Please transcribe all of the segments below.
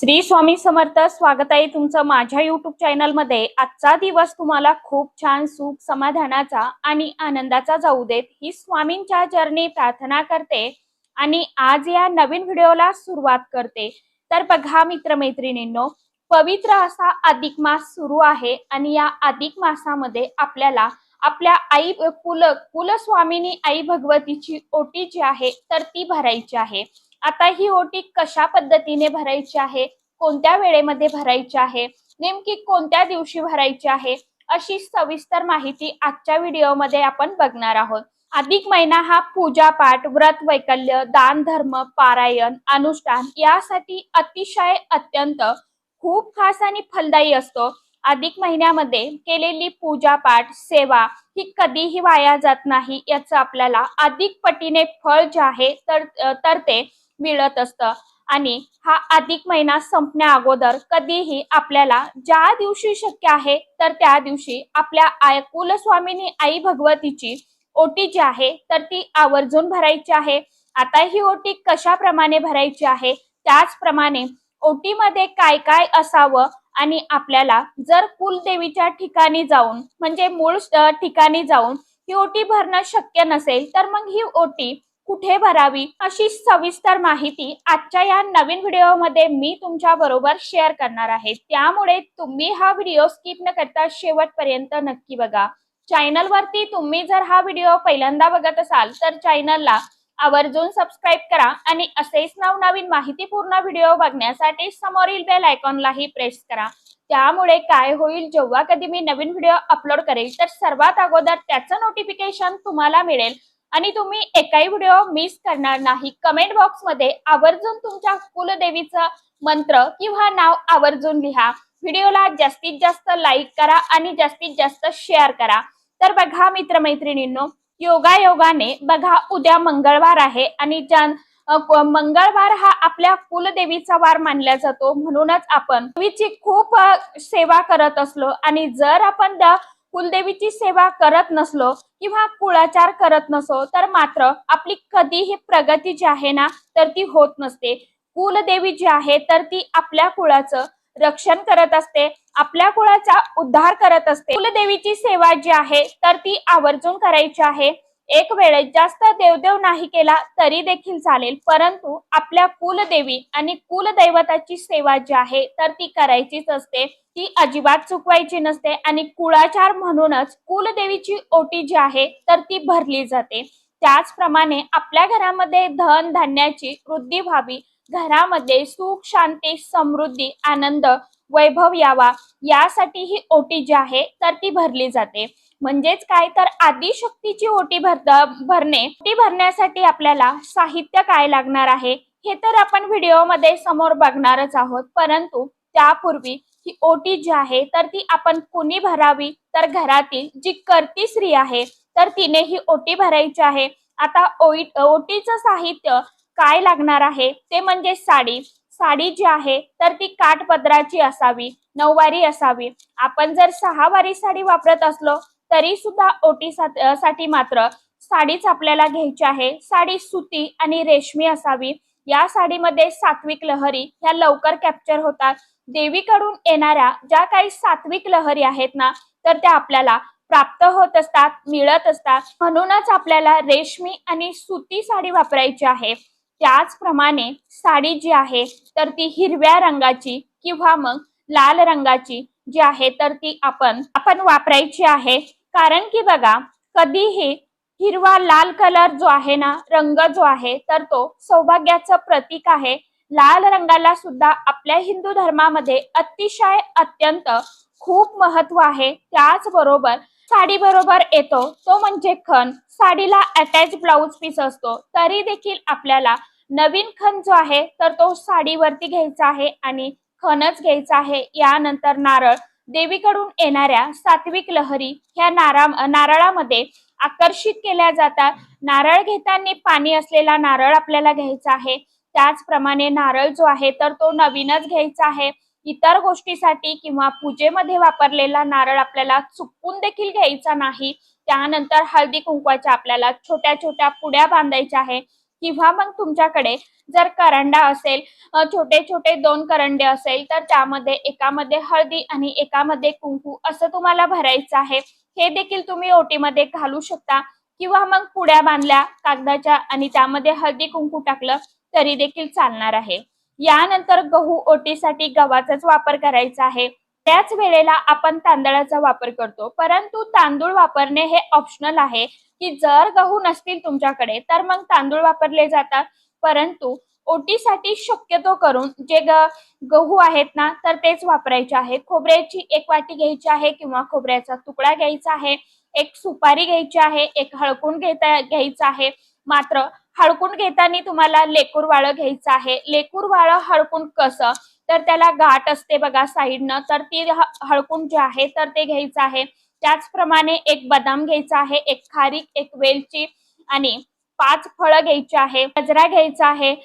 श्री स्वामी समर्थ। स्वागत आहे तुमचं माझ्या YouTube चॅनल मध्ये। आजचा दिवस तुम्हाला खूप छान सुख समाधानाचा आणि आनंदाचा जाऊ देत ही स्वामींच्या चरणी प्रार्थना करते आणि आज या नवीन व्हिडिओला सुरुवात करते। तर बघा मित्रमैत्रिणींनो, पवित्र असा अधिक मास सुरू आहे आणि या अधिक मासामध्ये आपल्याला आपल्या आई कुलस्वामिनी आई भगवतीची ओटी जी आहे तर ती भरायची आहे। आता ही ओटी कशा पद्धतीने भरायची आहे, कोणत्या वेळेमध्ये भरायची आहे, नेमकी कोणत्या दिवशी भरायची आहे, अशी सविस्तर माहिती आजच्या व्हिडिओमध्ये आपण बघणार आहोत। अधिक महिना हा पूजा पाठ, व्रत वैकल्य, दान धर्म, पारायण, अनुष्ठान यासाठी अतिशय अत्यंत खूप खास आणि फलदायी असतो। अधिक महिन्यामध्ये केलेली पूजा पाठ सेवा ही कधीही वाया जात नाही, याचं आपल्याला अधिक पटीने फळ जे आहे तर ते मिळत असतं। आणि हा अधिक महिना संपण्या अगोदर कधीही आपल्याला ज्या दिवशी शक्य आहे तर त्या दिवशी आपल्या कुलस्वामिनी आई भगवतीची ओटी जी आहे तर ती आवर्जून भरायची आहे। आता ही ओटी कशा प्रमाणे भरायची आहे, त्याचप्रमाणे ओटीमध्ये काय काय असावं आणि आपल्याला जर कुलदेवीच्या ठिकाणी जाऊन म्हणजे मूळ ठिकाणी जाऊन ही ओटी भरणं शक्य नसेल तर मग ही ओटी कुठे भरावी अशी सविस्तर माहिती आजच्या या नवीन व्हिडिओमध्ये मी तुमच्या बरोबर शेअर करणार आहे। त्यामुळे तुम्ही हा व्हिडिओ स्किप न करता शेवटपर्यंत नक्की बघा। चॅनल वरती तुम्ही जर हा व्हिडिओ पहिल्यांदा बघत असाल तर चॅनलला आवर्जून सबस्क्राइब करा आणि असेच नवनवीन माहितीपूर्ण व्हिडिओ बघण्यासाठी समोरील बेल आयकॉनलाही प्रेस करा। त्यामुळे काय होईल, जेव्हा कधी मी नवीन व्हिडिओ अपलोड करेल तर सर्वात अगोदर त्याचं नोटिफिकेशन तुम्हाला मिळेल आणि तुम्ही एकही व्हिडिओ मिस करणार नाही। कमेंट बॉक्स मध्ये आवर्जून तुमच्या कुलदेवीचं मंत्र किंवा नाव आवर्जून लिहा। व्हिडिओला जास्तीत जास्त लाईक करा आणि जास्तीत जास्त शेअर करा। तर बघा मित्रमैत्रिणींनो, योगायोगाने बघा उद्या मंगळवार आहे आणि मंगळवार हा आपल्या कुलदेवीचा वार मानला जातो, म्हणूनच आपण देवीची खूप सेवा करत असलो आणि जर आपण कुलदेवीची सेवा करत नसलो किंवा कुळाचार करत नसो तर मात्र आपली कधीही प्रगती जी आहे ना तर ती होत नसते। कुलदेवी जी आहे तर ती आपल्या कुळाचं रक्षण करत असते, आपल्या कुळाचा उद्धार करत असते। कुलदेवीची सेवा जी आहे तर ती आवर्जून करायची आहे। एक वेळेस जास्त देवदेव नाही केला तरी देखील चालेल, परंतु आपल्या कुलदेवी आणि कुलदैवताची सेवा जी आहे तर ती करायचीच असते, ती अजिबात चुकवायची नसते। आणि कुळाचार म्हणूनच कुलदेवीची ओटी जी आहे तर ती भरली जाते। त्याचप्रमाणे आपल्या घरामध्ये धन धान्याची वृद्धी व्हावी, घरामध्ये सुख शांती समृद्धी आनंद वैभव यावा यासाठी ही ओटी जी आहे तर ती भरली जाते। म्हणजेच काय तर आदिशक्तीची ओटी भरण्यासाठी आपल्याला साहित्य काय लागणार आहे हे तर आपण व्हिडिओमध्ये समोर बघणारच आहोत, परंतु त्यापूर्वी ही ओटी जी आहे तर ती आपण कुणी भरावी, तर घरातील जी कर्ती स्त्री आहे तर तिने ही ओटी भरायची आहे। आता ओटीचं साहित्य काय लागणार आहे ते म्हणजे साडी। साडी जी आहे तर ती काठपदराची असावी, नऊवारी असावी। आपण जर सहावारी साडी वापरत असलो तरी सुद्धा ओटी साठी मात्र साडीच आपल्याला घ्यायची आहे। साडी सुती आणि रेशमी असावी। या साडीमध्ये सात्विक लहरी ह्या लवकर कॅप्चर होतात। देवीकडून येणाऱ्या ज्या काही सात्विक लहरी आहेत ना तर त्या आपल्याला प्राप्त होत असतात, मिळत असतात, म्हणूनच आपल्याला रेशमी आणि सुती साडी वापरायची आहे। त्याचप्रमाणे साडी जी आहे तर ती हिरव्या रंगाची किंवा मग लाल रंगाची जी आहे तर ती आपण वापरायची आहे। कारण की बघा, कधीही हिरवा लाल कलर जो आहे ना, रंग जो आहे तर तो सौभाग्याचं प्रतीक आहे। लाल रंगाला सुद्धा आपल्या हिंदू धर्मामध्ये अतिशय अत्यंत खूप महत्व आहे। त्याचबरोबर साडी बरोबर येतो तो म्हणजे खण। साडीला अटॅच ब्लाउज पीस असतो, तरी देखील आपल्याला नवीन खण जो आहे तर तो साडीवरती घ्यायचा आहे आणि खणच घ्यायचा आहे। यानंतर नारळ, देवीकडून येणाऱ्या सात्विक लहरी ह्या नारळामध्ये आकर्षित केल्या जातात। नारळ घेताना पाणी असलेला नारळ आपल्याला घ्यायचा आहे। त्याचप्रमाणे नारळ जो आहे तर तो नवीनच घ्यायचा आहे। इतर गोष्टीसाठी किंवा पूजेमध्ये वापरलेला नारळ आपल्याला चुकून देखील घ्यायचा नाही। त्यानंतर हळदी कुंकवाच्या आपल्याला छोट्या छोट्या पुड्या बांधायच्या आहे किंवा मग तुमच्याकडे जर करंडा असेल, छोटे छोटे 2 करंडे असेल, तर त्यामध्ये एकामध्ये हळदी आणि एकामध्ये कुंकू असं तुम्हाला भरायचं आहे. हे देखील तुम्ही ओटीमध्ये घालू शकता किंवा मग पुड्या बांधल्या कागदाच्या आणि त्यामध्ये हळदी कुंकू टाकलं तरी देखील चालणार आहे. यानंतर गहू ओटीसाठी गव्हाचाच वापर करायचा आहे. त्याच वेळेला आपण तांदळाचा वापर करतो, परंतु तांदूळ वापरणे हे ऑप्शनल आहे, की जर गहू नसतील तुमच्याकडे तर मग तांदूळ वापरले जातात. परंतु ओटीसाठी शक्यतो करून जे गहू आहेत ना, तर तेच वापरायचे आहे. खोबऱ्याची 1 वाटी घ्यायची आहे किंवा खोबऱ्याचा तुकडा घ्यायचा आहे. एक सुपारी घ्यायची आहे, एक हळकुंड घ्यायचं आहे. मात्र हळकुंड घेताना तुम्हाला लेकूरवाळं घ्यायचं आहे. लेकूरवाळं हळकुंड कसं, तर त्याला गाठ असते बघा साईडनं, तर ती हळकुंड जे आहे तर ते घ्यायचं आहे. त्याचप्रमाणे एक बदाम घ्यायचा आहे, एक खारीक, एक वेलची आणि 5 फळं घ्यायची आहे. गजरा घ्यायचा आहे.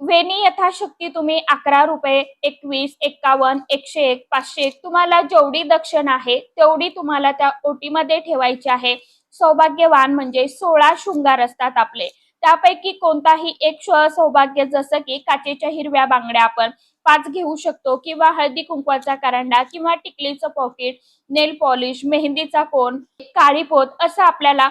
वेणी यथाशक्ती तुम्ही ₹11, 21, 51, 101, 501 तुम्हाला जेवढी दक्षिणा आहे तेवढी तुम्हाला त्या ओटीमध्ये ठेवायची आहे. सौभाग्यवान म्हणजे 16 शृंगार असतात आपले. त्यापैकी कोणताही एक सौभाग्य, जसं की काचेच्या हिरव्या बांगड्या आपण 5 घेऊ शकतो किंवा हळदी कुंकवाचा करंडा किंवा टिकलीचं पॉकेट, नेल पॉलिश, मेहंदीचा कोन, काळी पोत असं आपल्याला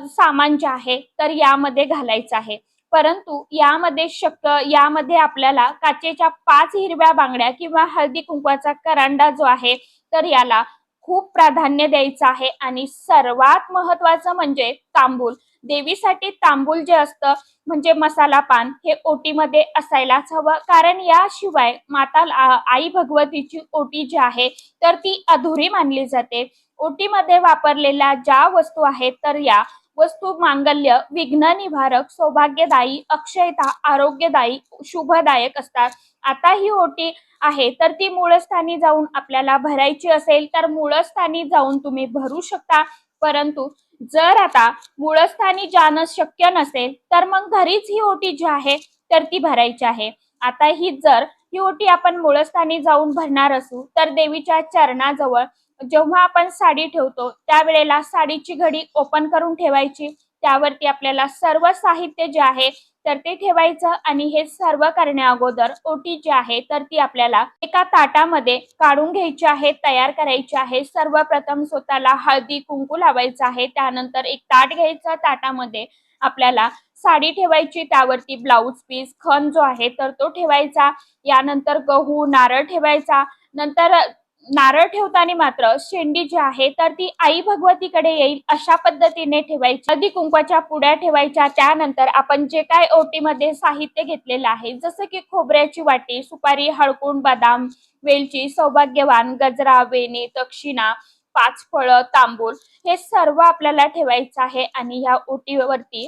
सामान जे आहे तर यामध्ये घालायचं आहे. परंतु यामध्ये आपल्याला काचेच्या 5 हिरव्या बांगड्या किंवा हळदी कुंकवाचा करंडा जो आहे तर याला खूप प्राधान्य द्यायचं आहे. आणि सर्वात महत्वाचं म्हणजे तांबूल. देवीसाठी तांबूल जे असतं म्हणजे मसाला पान हे ओटीमध्ये असायलाच हवं, कारण याशिवाय माता आई भगवतीची ओटी जी आहे तर ती अधुरी मानली जाते. ओटीमध्ये वापरलेल्या ज्या वस्तू आहेत तर या वस्तू मांगल्य, विघ्न निवारक, सौभाग्यदायी, अक्षयता, आरोग्यदायी, शुभदायक असतात. आता ही ओटी आहे तर ती मूळस्थानी जाऊन आपल्याला भरायची असेल तर मूळस्थानी जाऊन तुम्ही भरू शकता. परंतु जर आता मूळस्थानी जाणं शक्य नसेल तर मग घरीच ही ओटी जी आहे तर ती भरायची आहे. आता ही ओटी आपण मूळस्थानी जाऊन भरणार असू तर देवीच्या चरणाजवळ जेव्हा आपण साडी ठेवतो त्यावेळेला साडीची घडी ओपन करून ठेवायची. त्यावरती आपल्याला सर्व साहित्य जे आहे तर ते ठेवायचं आणि हे सर्व करण्या अगोदर ओटी जी आहे तर ती आपल्याला एका ताटामध्ये काढून घ्यायची आहे, तयार करायची आहे. सर्वप्रथम स्वतःला हळदी कुंकू लावायचं आहे. त्यानंतर एक ताट घ्यायचं, ताटामध्ये आपल्याला साडी ठेवायची, त्यावरती ब्लाउज पीस, खण जो आहे तर तो ठेवायचा. यानंतर गहू, नारळ ठेवायचा. नंतर नारळ ठेवताना मात्र शेंडी जी आहे तर ती आई भगवतीकडे येईल अशा पद्धतीने ठेवायची. हळदी कुंकवाच्या पुड्या ठेवायच्या. त्यानंतर आपण जे काय ओटीमध्ये साहित्य घेतलेलं आहे, जसं की खोबऱ्याची वाटी, सुपारी, हळकुंड, बदाम, वेलची, सौभाग्यवान, गजरा, वेणी, दक्षिणा, 5 फळं, तांबूल हे सर्व आपल्याला ठेवायचं आहे. आणि या ओटीवरती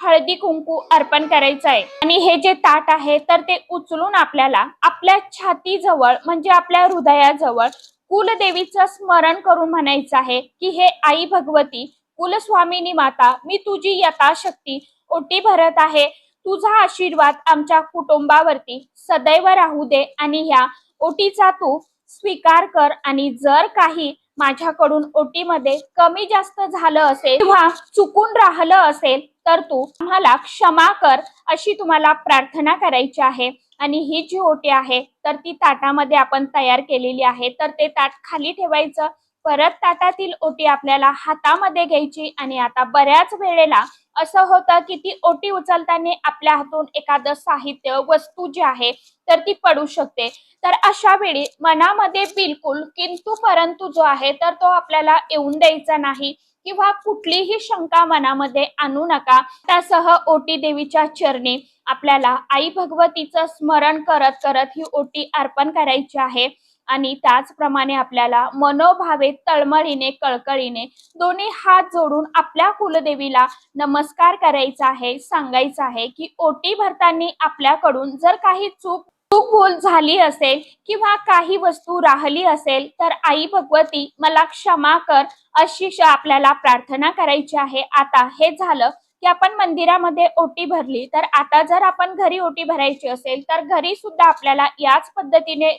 हळदी कुंकू अर्पण करायचं आहे. आणि हे जे ताट आहे तर ते उचलून आपल्याला आपल्या छातीजवळ म्हणजे आपल्या हृदयाजवळ कुलदेवीचं स्मरण करून म्हणायचं आहे की हे आई भगवती, कुलस्वामिनी माता, मी तुझी यथाशक्ती ओटी भरत आहे. तुझा आशीर्वाद आमच्या कुटुंबावरती सदैव राहू दे आणि ह्या ओटीचा तू स्वीकार कर. आणि जर काही माझ्याकडून ओटीमध्ये कमी जास्त झालं असेल किंवा चुकून राहिलं असेल तर तू आम्हाला क्षमा कर, अशी तुम्हाला प्रार्थना करायची आहे. आणि ही जी ओटी आहे तर ती ताटामध्ये आपण तयार केलेली आहे, तर ते ताट खाली ठेवायचं. परत ताटातील ओटी आपल्याला हातामध्ये घ्यायची. आणि आता बऱ्याच वेळेला असं होतं की ती ओटी उचलताना आपल्या हातून एखादं साहित्य, वस्तू जी आहे तर ती पडू शकते. तर अशा वेळी मनामध्ये बिलकुल किंतु परंतु जो आहे तर तो आपल्याला येऊन द्यायचा नाही किंवा कुठलीही शंका मनामध्ये आणू नका. त्यासह ओटी देवीच्या चरणी आपल्याला आई भगवतीचं स्मरण करत करत ही ओटी अर्पण करायची आहे. आणि त्याचप्रमाणे आपल्याला मनोभावे, तळमळीने, कळकळीने दोन्ही हात जोडून आपल्या कुलदेवीला नमस्कार करायचा आहे. सांगायचं आहे की ओटी भरताना आपल्याकडून जर काही चूक भूल झाली असेल किंवा काही वस्तू राहिली असेल तर आई भगवती मला क्षमा कर, अशी आपल्याला प्रार्थना करायची आहे. आता हे झालं की आपण मंदिरामध्ये ओटी भरली, तर आता जर आपण घरी ओटी भरायची असेल तर घरी सुद्धा आपल्याला याच पद्धतीने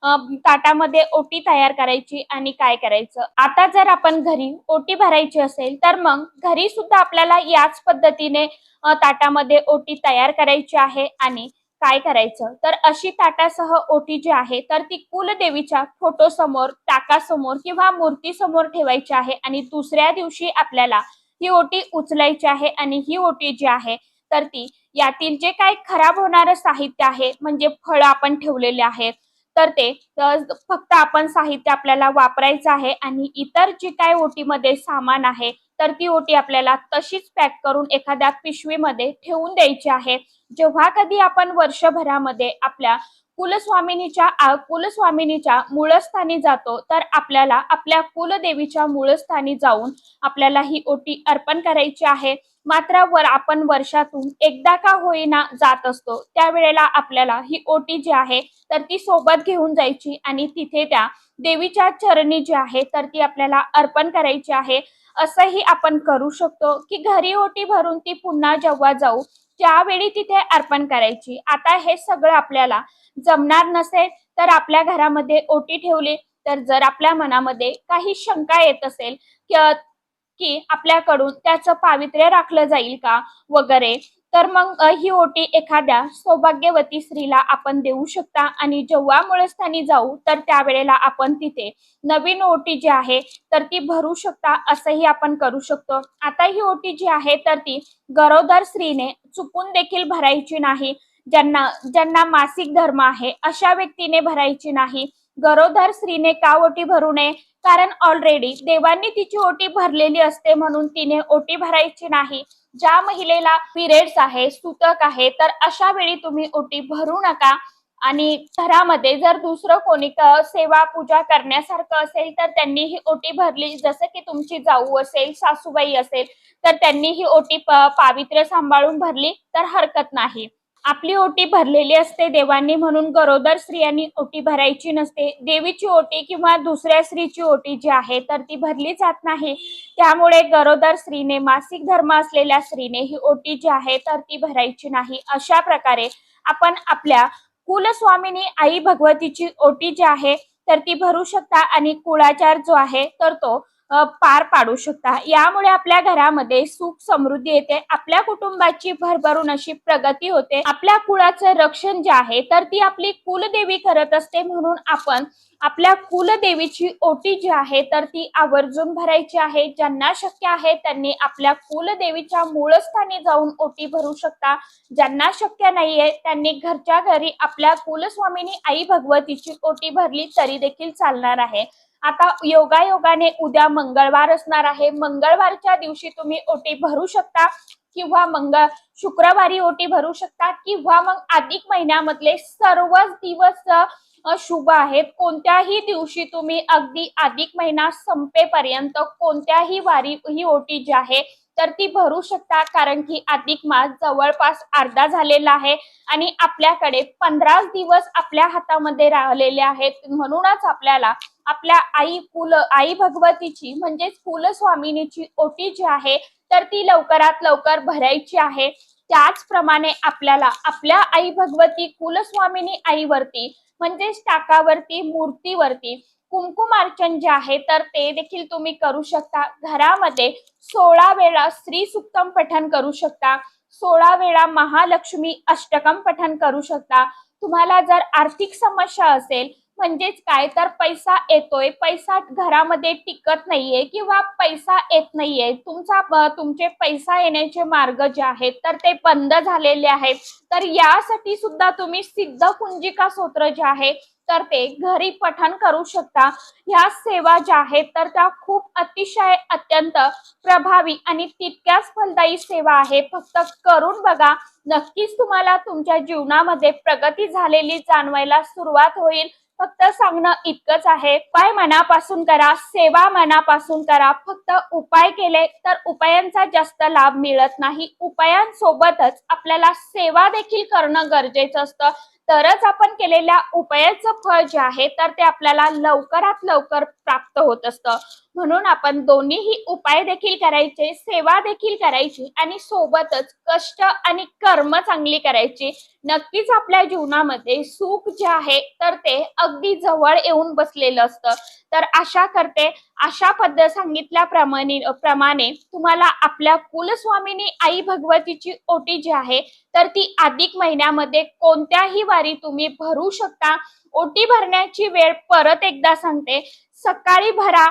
ताटामध्ये ओटी तयार करायची आणि काय करायचं. आता जर आपण घरी ओटी भरायची असेल तर मग घरी सुद्धा आपल्याला याच पद्धतीने ताटामध्ये ओटी तयार करायची आहे आणि काय करायचं तर अशी ताटासह ओटी जी आहे तर ती कुलदेवीच्या फोटो समोर, टाकासमोर किंवा मूर्ती समोर ठेवायची आहे आणि दुसऱ्या दिवशी आपल्याला ही ओटी उचलायची आहे आणि ही ओटी जी आहे तर ती यातील जे काही खराब होणारं साहित्य आहे म्हणजे फळं आपण ठेवलेले आहेत तर ते फक्त आपण साहित्य आपल्याला वापरायचं आहे आणि इतर जी काय ओटीमध्ये सामान आहे तर ती ओटी आपल्याला तशीच पॅक करून एखाद्या पिशवीमध्ये ठेवून द्यायची आहे. जेव्हा कधी आपण वर्षभरामध्ये आपल्या कुलस्वामिनीच्या मूळस्थानी जातो तर आपल्याला आपल्या कुलदेवीच्या मूळस्थानी जाऊन आपल्याला ही ओटी अर्पण करायची आहे. मात्र आपण वर्षातून एकदा का होईना जात असतो त्यावेळेला आपल्याला ही ओटी जी आहे तर ती सोबत घेऊन जायची आणि तिथे त्या देवीच्या चरणी जी आहे तर ती आपल्याला अर्पण करायची आहे. असंही आपण करू शकतो की घरी ओटी भरून ती पुन्हा जेव्हा जाऊ त्यावेळी तिथे अर्पण करायची. आता हे सगळं आपल्याला जमणार नसेल तर आपल्या घरामध्ये ओटी ठेवली तर जर आपल्या मनामध्ये काही शंका येत असेल की आपल्याकडून त्याचं पावित्र्य राखलं जाईल का वगैरे तर मग ही ओटी एखाद्या सौभाग्यवती स्त्रीला आपण देऊ शकता आणि जेव्हा मूळस्थानी जाऊ तर त्यावेळेला आपण तिथे नवीन ओटी जी आहे तर ती भरू शकता. असंही आपण करू शकतो. आता ही ओटी जी आहे तर ती गरोदर स्त्रीने चुकून देखील भरायची नाही. ज्यांना ज्यांना मासिक धर्म आहे अशा व्यक्तीने भरायची नाही. गरोदर स्त्रीने का ओटी भरू नये कारण ऑलरेडी देवांनी तिची ओटी भरलेली असते म्हणून तिने ओटी भरायची नाही. ज्या महिलेला पिरियड्स आहे, सूतक आहे तर अशा वेळी तुम्ही ओटी भरू नका. आणि घरामध्ये जर दुसरं कोणी सेवा पूजा करण्यासारखं असेल तर त्यांनी ही ओटी भरली, जसं की तुमची जाऊ असेल, सासूबाई असेल तर त्यांनी ही ओटी पावित्र्य सांभाळून भरली तर हरकत नाही. आपली ओटी भरलेली असते देवांनी म्हणून गरोदर स्त्रियांनी ओटी भरायची नसते. देवीची ओटी किंवा दुसऱ्या स्त्रीची ओटी जी आहे तर ती भरली जात नाही. त्यामुळे गरोदर स्त्रीने, मासिक धर्म असलेल्या स्त्रीने ही ओटी जी आहे तर ती भरायची नाही. अशा प्रकारे आपण आपल्या कुलस्वामिनी आई भगवतीची ओटी जी आहे तर ती भरू शकता आणि कुळाचार जो आहे तर तो पार पाडू शकता. यामुळे आपल्या घरामध्ये सुख समृद्धी येते, आपल्या कुटुंबाची भरभरून अशी प्रगती होते. आपल्या कुळाचं रक्षण जे आहे तर ती आपली कुलदेवी करत असते म्हणून आपण आपल्या कुलदेवीची ओटी जी आहे तर ती आवर्जून भरायची आहे. ज्यांना शक्य आहे त्यांनी आपल्या कुलदेवीच्या मूळस्थानी जाऊन ओटी भरू शकता. ज्यांना शक्य नाहीये त्यांनी घरच्या घरी आपल्या कुलस्वामिनी आई भगवतीची ओटी भरली तरी देखील चालणार आहे. आता योगायोगाने उद्या मंगळवार असणार आहे. मंगळवारच्या दिवशी तुम्ही ओटी भरू शकता किंवा शुक्रवारी ओटी भरू शकता किंवा मग अधिक महिन्यामधले सर्वच दिवस शुभ आहेत. कोणत्याही दिवशी तुम्ही अगदी अधिक महिना संपेपर्यंत कोणत्याही वारी ही ओटी जी आहे तर ती भरू शकता. कारण की अधिक मास जवळपास अर्धा झालेला आहे आणि आपल्याकडे 15 दिवस आपल्या हातामध्ये राहिलेले आहेत. म्हणूनच आपल्याला आपल्या आई भगवतीची म्हणजेच कुलस्वामिनीची ओटी जी आहे तर ती लवकरात लवकर भरायची आहे. त्याचप्रमाणे आपल्याला आपल्या आई भगवती कुलस्वामिनी आईवरती म्हणजेच टाकावरती, मूर्तीवरती कुंकुमार्चन जे आहे तर ते देखील तुम्ही करू शकता. घरामध्ये 16 वेळा श्री सुक्तम पठण करू शकता. 16 वेळा महालक्ष्मी अष्टकम पठण करू शकता. तुम्हाला जर आर्थिक समस्या असेल म्हणजेच काय तर पैसा येतोय, पैसा घरामध्ये टिकत नाहीये किंवा पैसा येत नाहीये, तुमचे पैसा येण्याचे मार्ग जे आहेत तर ते बंद झालेले आहेत तर यासाठी सुद्धा तुम्ही सिद्ध कुंजिका स्तोत्र जे आहे तर ते घरी पठण करू शकता. ह्या सेवा ज्या आहेत तर त्या खूप अतिशय अत्यंत प्रभावी आणि तितक्याच फलदायी सेवा आहे. फक्त करून बघा, नक्कीच तुम्हाला तुमच्या जीवनामध्ये प्रगती झालेली जाणवायला सुरुवात होईल. फक्त सांगणं इतकंच आहे, उपाय मनापासून करा, सेवा मनापासून करा. फक्त उपाय केले तर उपायांचा जास्त लाभ मिळत नाही. उपायांसोबतच आपल्याला सेवा देखील करणं गरजेचं असतं. तरच आपण केलेल्या उपायाचं फळ जे आहे तर ते आपल्याला लवकरात लवकर प्राप्त होत असतं. म्हणून आपण दोन्हीही उपाय देखील करायचे, सेवा देखील करायची आणि सोबतच कष्ट आणि कर्म चांगली करायची. नक्कीच आपल्या जीवनामध्ये सुख जे आहे तर ते अगदी जवळ येऊन बसलेलं असतं. तर आशा करते अशा पद्धत सांगितल्याप्रमाणे तुम्हाला आपल्या कुलस्वामिनी आई भगवतीची ओटी जी आहे तर ती अधिक महिन्यामध्ये कोणत्याही वारी तुम्ही भरू शकता. ओटी भरण्याची वेळ परत एकदा सांगते, सकाळी भरा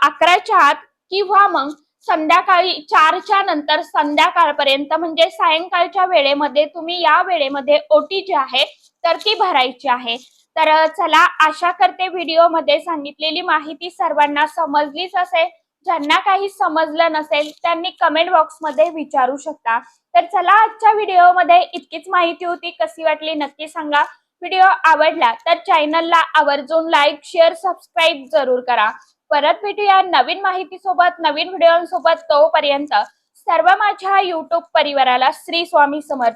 11च्या आत किंवा मग संध्याकाळी 4च्या नंतर संध्याकाळपर्यंत म्हणजे सायंकाळच्या वेळेमध्ये तुम्ही या वेळेमध्ये ओटी जी आहे तर ती भरायची आहे. तर चला आशा करते व्हिडिओमध्ये सांगितलेली माहिती सर्वांना समजलीच असेल. ज्यांना काही समजलं नसेल त्यांनी कमेंट बॉक्समध्ये विचारू शकता. तर चला आजच्या व्हिडिओमध्ये इतकीच माहिती होती. कशी वाटली नक्की सांगा. व्हिडिओ आवडला तर चॅनलला आवर्जून लाईक, शेअर, सबस्क्राईब जरूर करा. परत भेटूया नवीन माहितीसोबत, नवीन व्हिडिओसोबत. तोपर्यंत सर्व माझ्या YouTube परिवाराला श्री स्वामी समर्थ.